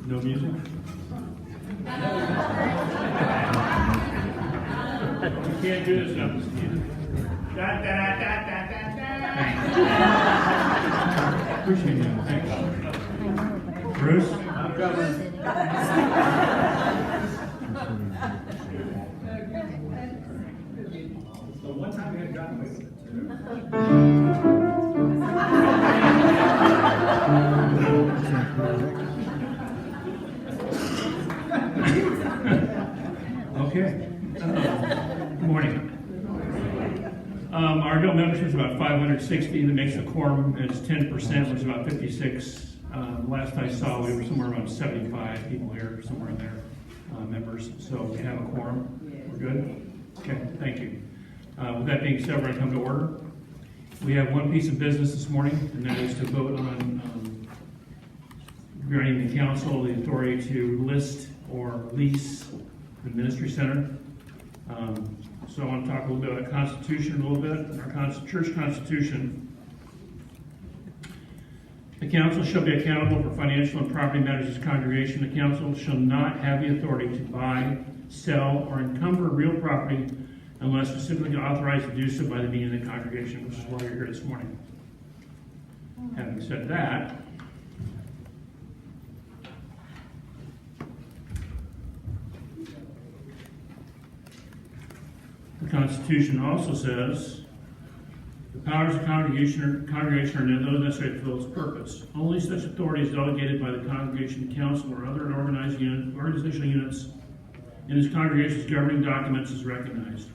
No music? You can't do this now. Da, da, da, da, da, da, da. Appreciate that. Thanks. Bruce? I'm coming. So one time we had gotten with it. Okay. Good morning. Our adult membership is about 560. That makes the quorum is 10%, which is about 56. Last I saw, we were somewhere around 75 people here, somewhere in there, members. So we have a quorum. We're good? Okay, thank you. With that being said, we're going to come to order. We have one piece of business this morning, and that is to vote on granting the council the authority to list or lease the ministry center. So I want to talk a little bit about Constitution a little bit. Our church Constitution. The council shall be accountable for financial and property matters of the congregation. The council shall not have the authority to buy, sell, or encumber real property unless specifically authorized to do so by the meeting of the congregation, which is why you're here this morning. Having said that, the Constitution also says the powers of congregation are those necessary to fulfill its purpose. Only such authority is delegated by the congregation council or other organizational units in its congregation's governing documents is recognized.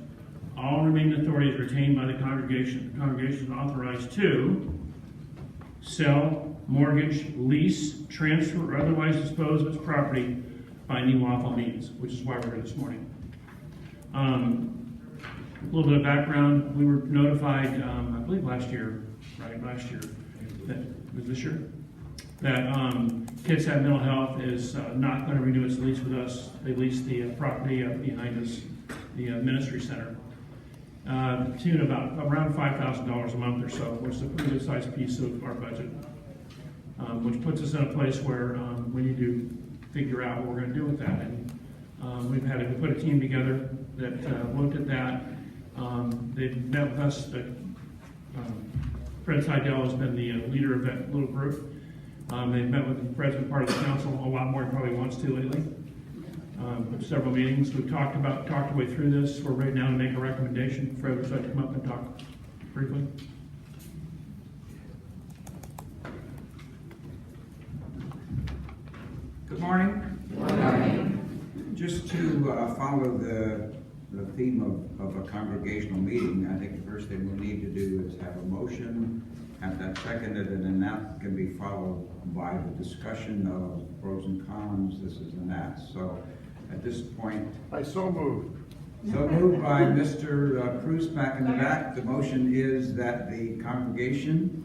All remaining authority is retained by the congregation. The congregation is authorized to sell, mortgage, lease, transfer, or otherwise dispose of its property by any lawful means, which is why we're here this morning. A little bit of background. We were notified, I believe last year, that was this year, that Kids Have Mental Health is not going to renew its lease with us. They leased the property behind us, the ministry center, to about around $5,000 a month or so, which is a pretty good sized piece of our budget, which puts us in a place where we need to figure out what we're going to do with that. And we've had to put a team together that looked at that. They've met with us. Fred Seidel has been the leader of that little group. They've met with the president part of the council a lot more than probably wants to lately. Several meetings. We've talked our way through this. We're ready now to make a recommendation. Fred, would you like to come up and talk briefly? Good morning. Good morning. Just to follow the theme of a congregational meeting, I think the first thing we need to do is have a motion, have that seconded, and then that can be followed by the discussion of pros and cons, this is and that. So at this point... I so moved. So moved by Mr. Cruz back in the back. The motion is that the congregation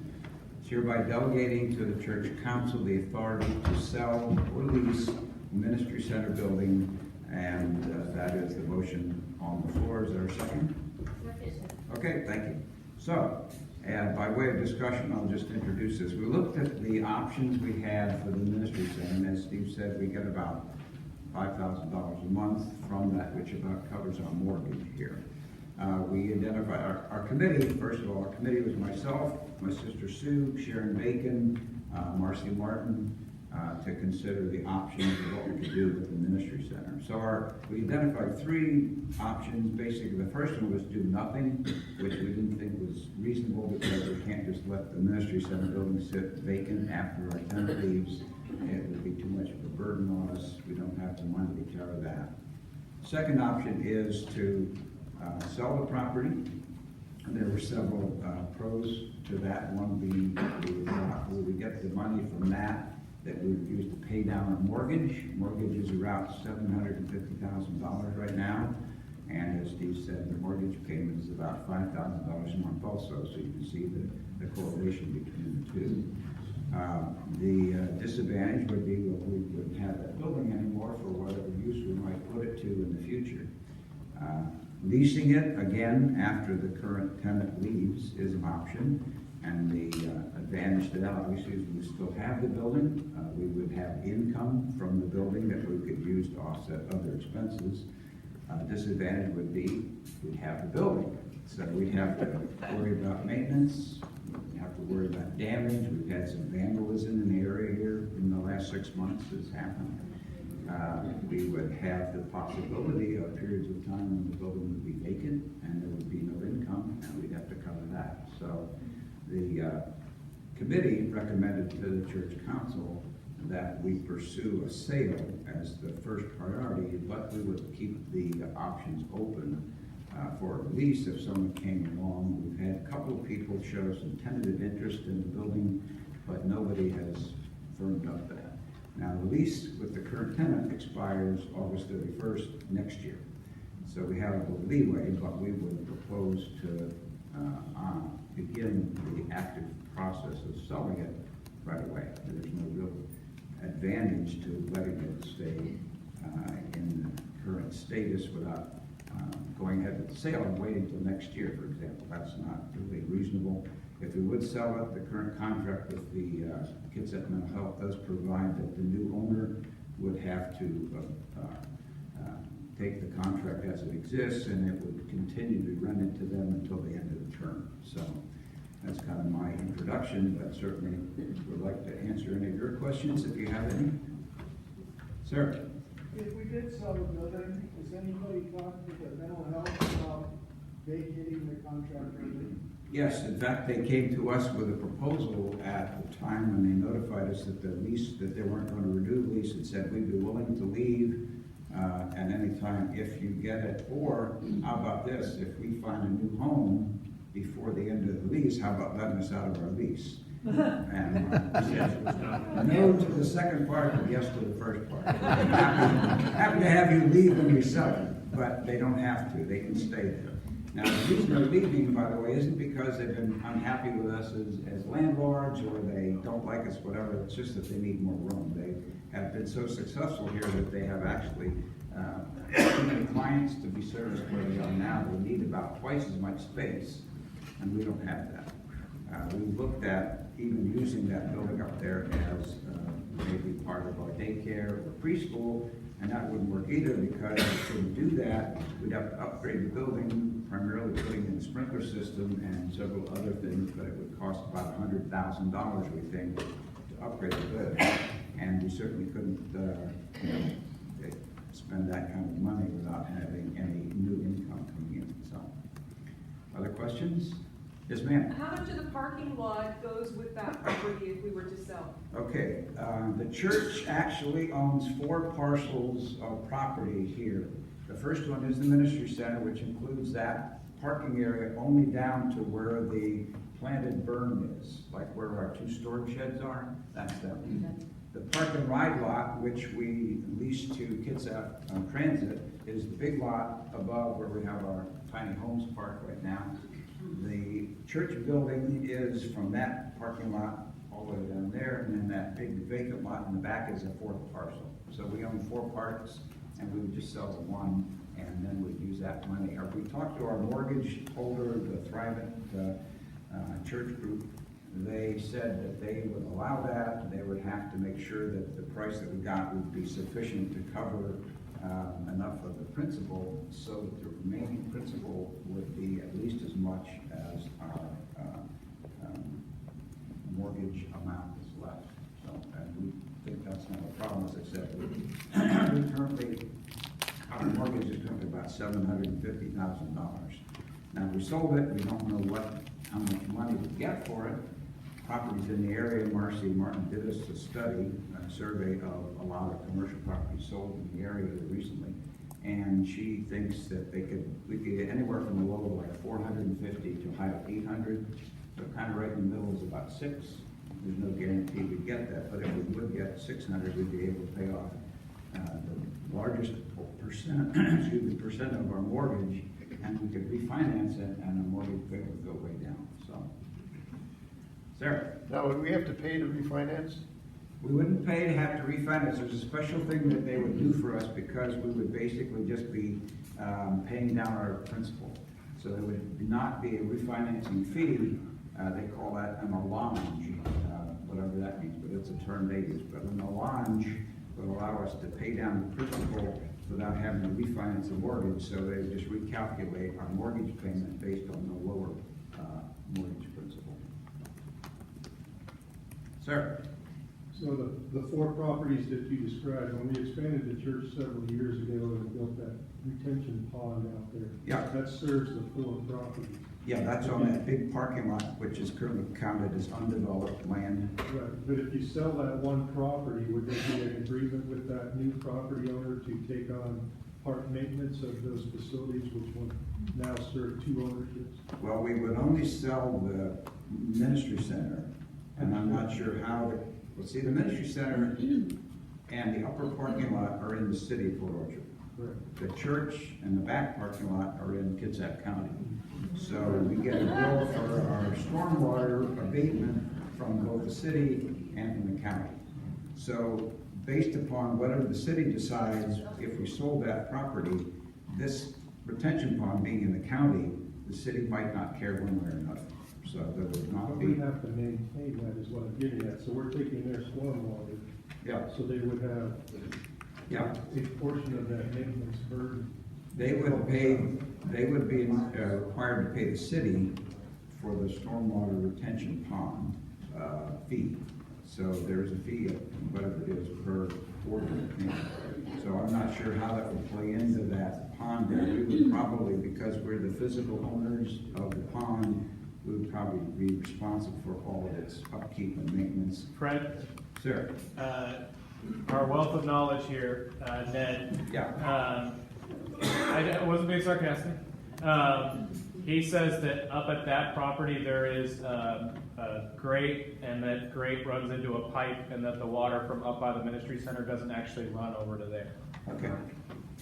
is hereby delegating to the church council the authority to sell or lease the ministry center building, and that is the motion on the floor. Is there a second? Okay, thank you. So, by way of discussion, I'll just introduce this. We looked at the options we had for the ministry center, and as Steve said, we get about $5,000 a month from that, which about covers our mortgage here. We identified our committee. First of all, our committee was myself, my sister Sue, Sharon Bacon, Marcy Martin, to consider the options of what we could do with the ministry center. So we identified three options. Basically, the first one was do nothing, which we didn't think was reasonable because we can't just let the ministry center building sit vacant after our tenant leaves. It would be too much of a burden on us. We don't have the money to cover that. Second option is to sell the property. And there were several pros to that. One being we would get the money from that we would use to pay down our mortgage. Mortgage is around $750,000 right now. And as Steve said, the mortgage payment is about $5,000 a month also, so you can see the correlation between the two. The disadvantage would be that we wouldn't have that building anymore for whatever use we might put it to in the future. Leasing it, again, after the current tenant leaves is an option. And the advantage to that, obviously, is we still have the building. We would have income from the building that we could use to offset other expenses. Disadvantage would be we'd have the building. So we'd have to worry about maintenance, we'd have to worry about damage. We've had some vandalism in the area here in the last 6 months that's happened. We would have the possibility of periods of time when the building would be vacant and there would be no income, and we'd have to cover that. So the committee recommended to the church council that we pursue a sale as the first priority, but we would keep the options open for a lease if someone came along. We've had a couple of people show some tentative interest in the building, but nobody has firmed up that. Now, the lease with the current tenant expires August 31st next year. So we have a little leeway, but we would propose to begin the active process of selling it right away. There's no real advantage to letting it stay in the current status without going ahead with the sale and waiting till next year, for example. That's not really reasonable. If we would sell it, the current contract with the Kids at Mental Health does provide that the new owner would have to take the contract as it exists, and it would continue to be rented to them until the end of the term. So that's kind of my introduction, but certainly would like to answer any of your questions if you have any. Sir? If we did sell the building, is anybody talking to the mental health about vacating the contract early? Yes, in fact, they came to us with a proposal at the time when they notified us that the lease, that they weren't going to renew the lease, and said we'd be willing to leave at any time if you get it, or how about this, if we find a new home before the end of the lease, how about letting us out of our lease? And no to the second part, but yes to the first part. Happy to have you leave when you sell it, but they don't have to, they can stay there. Now, the reason they're leaving, by the way, isn't because they've been unhappy with us as landlords, or they don't like us, whatever. It's just that they need more room. They have been so successful here that they have actually too many clients to be serviced where they are now. They need about twice as much space, and we don't have that. We looked at even using that building up there as maybe part of our daycare or preschool, and that wouldn't work either, because if we couldn't do that, we'd have to upgrade the building, primarily putting in the sprinkler system and several other things, but it would cost about $100,000, we think, to upgrade the building. And we certainly couldn't spend that kind of money without having any new income coming in. So, other questions? Yes, ma'am. How much of the parking lot goes with that property if we were to sell? Okay, the church actually owns 4 parcels of property here. The first one is the ministry center, which includes that parking area only down to where the planted berm is, like where our 2 storage sheds are. That's them. The park and ride lot, which we lease to Kids Out Transit, is the big lot above where we have our tiny homes park right now. The church building is from that parking lot all the way down there, and then that big vacant lot in the back is a 4th parcel. So we own 4 parks, and we would just sell the one, and then we'd use that money. Or we talked to our mortgage holder, the Thrivent church group. They said that they would allow that. They would have to make sure that the price that we got would be sufficient to cover enough of the principal, so that the remaining principal would be at least as much as our mortgage amount is left. So, and we think that's not a problem. As I said, we currently, our mortgage is currently about $750,000. Now, if we sold it, we don't know how much money we get for it. Properties in the area, Marcy Martin did us a study, a survey of a lot of commercial properties sold in the area recently, and she thinks that we could get anywhere from a low of like 450 to a high of 800. So kind of right in the middle is about 6. There's no guarantee we'd get that, but if we would get 600, we'd be able to pay off the largest percent of our mortgage, and we could refinance it, and the mortgage payment would go way down. So. Sarah? Now, would we have to pay to refinance? We wouldn't pay to have to refinance. There's a special thing that they would do for us, because we would basically just be paying down our principal. So there would not be a refinancing fee They call that an allonge, whatever that means, but it's a term they use. But an allonge would allow us to pay down the principal without having to refinance the mortgage, so they just recalculate our mortgage payment based on the lower mortgage principal. Sir? So the four properties that you described, when we expanded the church several years ago and built that retention pond out there. Yeah. That serves the four properties. Yeah, that's on that big parking lot, which is currently counted as undeveloped land. Right, but if you sell that one property, would there be an agreement with that new property owner to take on part maintenance of those facilities, which will now serve two ownerships? Well, we would only sell the ministry center, and I'm not sure how, well, see, the ministry center and the upper parking lot are in the city of Port Orchard. Right. The church and the back parking lot are in Kitsap County. So we get a bill for our stormwater abatement from both the city and from the county. So based upon whatever the city decides, if we sold that property, this retention pond being in the county, the city might not care one way or another. So there would not But be. we have to maintain that is what I'm getting at. So we're taking their stormwater, Yeah, so they would have yeah. a portion of that maintenance burden. They would be required to pay the city for the stormwater retention pond fee. So there's a fee of whatever it is per quarter. So I'm not sure how that would play into that pond there. We would probably, because we're the physical owners of the pond, we would probably be responsible for all of its upkeep and maintenance. Fred, Sir? our wealth of knowledge here, Ned. Yeah. I wasn't being sarcastic. He says that up at that property there is a grate, and that grate runs into a pipe, and that the water from up by the ministry center doesn't actually run over to there. Okay.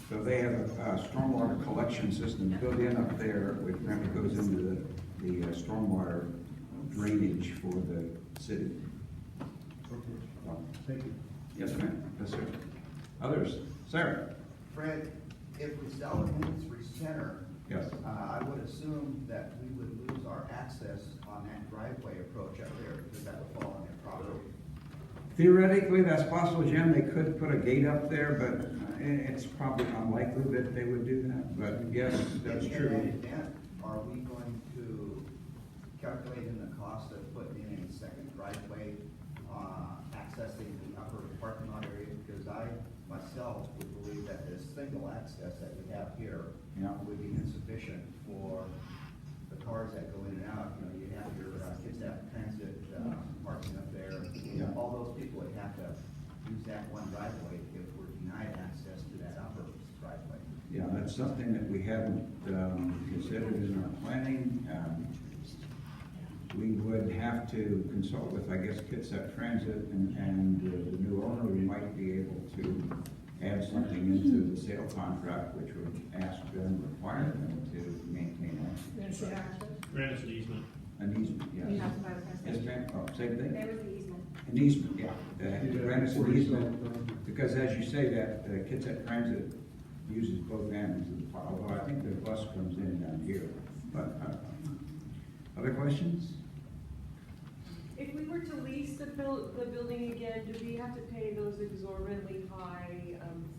So they have a stormwater collection system built in up there, which apparently goes into the stormwater drainage for the city. Okay, thank you. Yes, ma'am. Yes, sir. Others? Sarah? Fred, if we sell the ministry center, Yes. I would assume that we would lose our access on that driveway approach up there, because that would fall on their property. Theoretically, that's possible, Jim. They could put a gate up there, but it's probably unlikely that they would do that. But yes, that's In that true. event, are we going to calculate in the cost of putting in a second driveway, accessing the upper parking lot area? Because I myself would believe that this single access that we have here Yeah. would be insufficient for the cars that go in and out. You know, you have your kids have transit parking up there. Yeah. All those people would have to use that one driveway if we're denied access to that upper driveway. Yeah, that's something that we haven't considered in our planning. We would have to consult with, I guess, Kitsap Transit and the new owner. We might be able to add something into the sale contract, which would ask them, require them to maintain Grant us an easement. an easement, yes. You have to buy the fence. Yes, ma'am, oh, same thing? There was the easement. An easement, yeah. Grant us an easement, because as you say, that Kitsap Transit uses both ends of the park, although I think the bus comes in down here. But, other questions? If we were to lease the building again, do we have to pay those exorbitantly high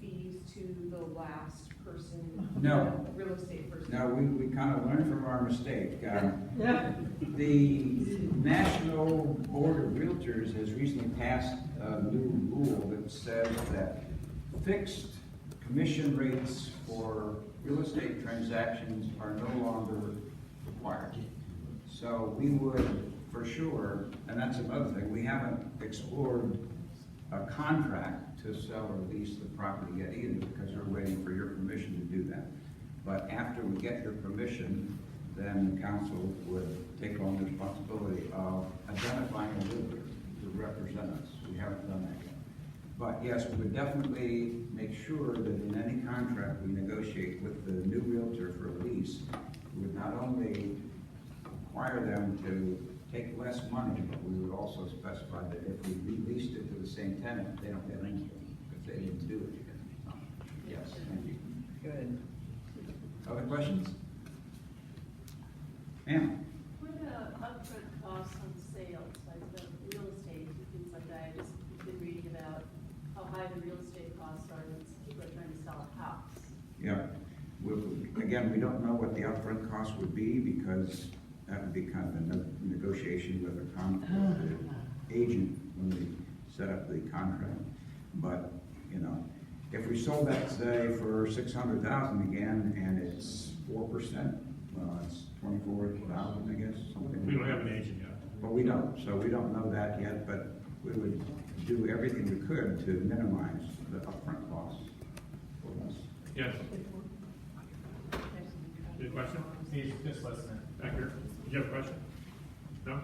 fees to the last person? No. Real estate person? Now, we kind of learned from our mistake. The National Board of Realtors has recently passed a new rule that says that fixed commission rates for real estate transactions are no longer required. So we would, for sure, and that's another thing, we haven't explored a contract to sell or lease the property yet either, because we're waiting for your permission to do that. But after we get your permission, then the council would take on the responsibility of identifying a realtor to represent us. We haven't done that yet. But yes, we would definitely make sure that in any contract we negotiate with the new realtor for a lease, we would not only require them to take less money, but we would also specify that if we released it to the same tenant, they don't get anything, because they didn't do it again. Yes, thank you. Good. Other questions? Ma'am? What upfront the real estate costs are, that people are trying to sell a house. Yeah. Again, we don't know what the upfront cost would be because that would be kind of a negotiation with the agent when we set up the contract. But, you know, if we sold that, say, for $600,000 again, and it's 4%, well, it's $24,000, I guess, something. We don't have an agent yet. Well, we don't, so we don't know that yet, but we would do everything we could to minimize the upfront costs for us. Yes. Any question? He's just listening. Back here. Did you have a question? No?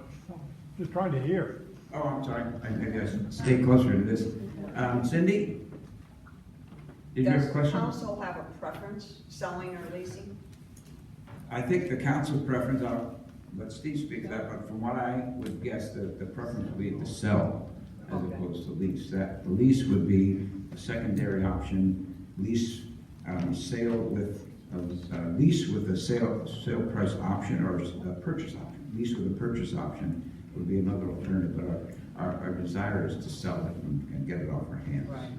Just trying to hear. Oh, I'm sorry, maybe I should stay closer to this. Cindy? Did you have a Does question? council have a preference, selling or leasing? I think the council preference, I'll let Steve speak to that, but from what I would guess, the preference would be to sell as Okay. opposed to lease. That, the lease would be a secondary option, lease, sale with, lease with a sale price option or a purchase option. Lease with a purchase option would be another alternative, but our desire is to sell it and get it off our hands. Right.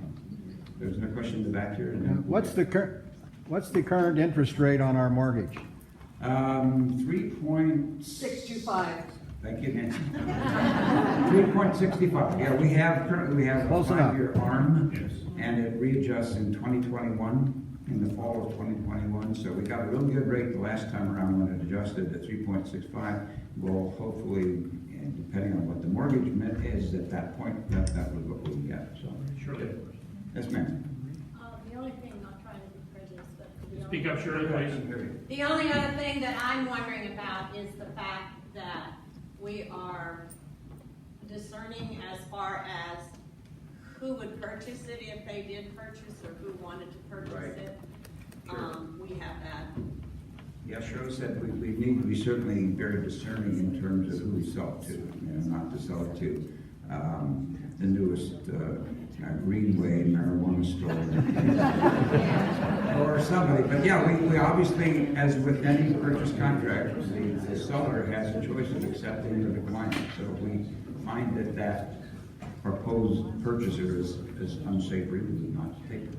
There's no question in the back here. What's the current interest rate on our mortgage? 3.625. 625. Thank you, Nancy. 3.65. Yeah, currently we have a Close enough. 5-year ARM, Yes. and it readjusts in 2021, in the fall of 2021. So we got a real good rate the last time around when it adjusted at 3.65. We'll hopefully, and depending on what the mortgage is at that point, that was what we'll get, so. Shirley. Yes, ma'am. The only thing, not trying to be prejudiced, but. Speak up, Shirley, please. The only other thing that I'm wondering about is the fact that we are discerning as far as who would purchase it if they did purchase or who wanted to purchase Right. it. Sure. We have that. Yeah, Shirley said we need to be certainly very discerning in terms of who we sell it to, not to sell it to the newest Greenway marijuana store or somebody. But yeah, we obviously, as with any purchase contract, the seller has a choice of accepting or declining. So if we find that that proposed purchaser is unsafe, we would not take it.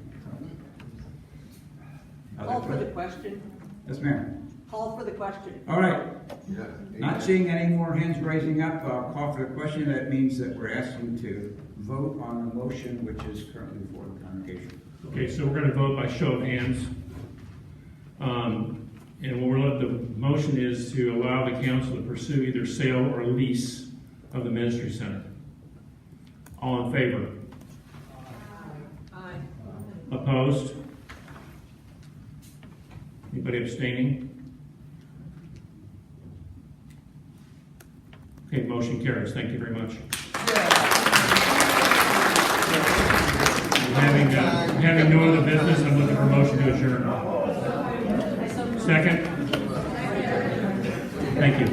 Call for the question. Yes, ma'am. Call for the question. All right. Not seeing any more hands raising up, I'll call for the question. That means that we're asking to vote on the motion which is currently before the congregation. Okay, so we're gonna vote by show of hands. And the motion is to allow the council to pursue either sale or lease of the ministry center. All in favor? Aye. Opposed? Anybody abstaining? Okay, motion carries. Thank you very much. Having no other business, I'm looking for a motion to adjourn. Second? Thank you.